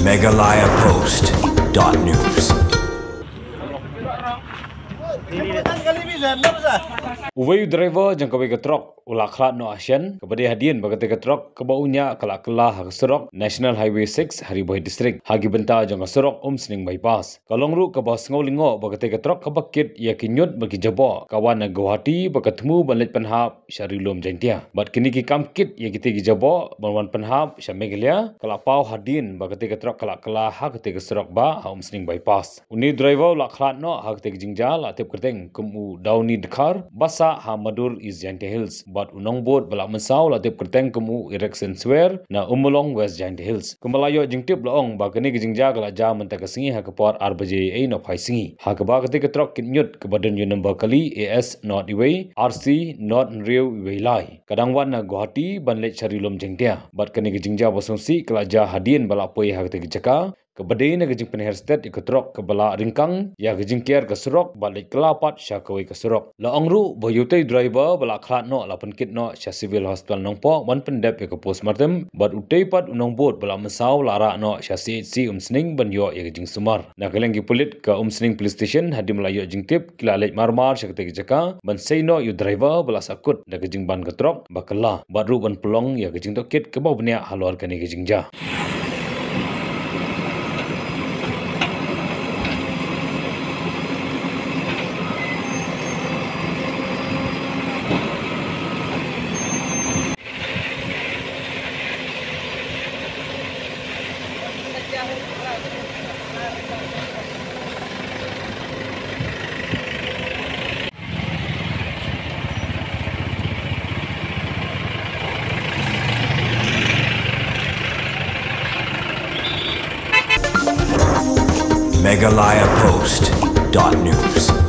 megalayapost.news. Uway driver jang kawai ketrok ulaklat no Asian kepada hadian bagate ketrok kebaunya kelak-kelah keserok National Highway 6 Hariboy District hagi benta jang keserok Sening bypass kalong ru ke bawah lingo bagate ketrok kebakit ia kinyut bagi jabo kawan Guwahati bakatemu balit penhap Syarilum Jantia bat kini ki kamkit ia kita gi jabo balwan penhap Syamegelia kelapau hadian bagate ketrok kelak-kelah hagate keserok ba Sening bypass uni driver ulaklat no hagate jingjal atip kerteng kemu Downy Dekar basa Madur is Jantia Hills bat unong bot balak mesau latip kerteng kemu Erection Square na Umulong West Jantia Hills kemalayo jingtip laong bagani gijingja kala ja mentaka singi ha kepor RBJA no phai singi ha ke ba ketik ketrok kitnyut ke badan yu number kali AS North Iway RC North Riu Iway Lai kadangwan na Guwahati banlet Syarilum Jantia bat kani gijingja bosongsi kala ja hadien balak poi ha ketik jaka kebadai na gejing penher state iketrok ke bala ringkang ya gejing kiar ke serok balik kelapat syakawai ke serok la angru boyutai driver bala khat no la penkit no sya civil hospital nongpo wan pendep ke postmortem bat utai pat unong bot bala mesau lara no sya CHC Sening banyo ya gejing sumar na keleng gi pulit ke Sening police station hadi melayo jingtip kila lej marmar sya ketek jaka ban sei no yu driver bala sakut na gejing ban ketrok bakala bat ru ban pelong ya gejing tokit ke bau benia halor kani gejing ja megalayapost.news.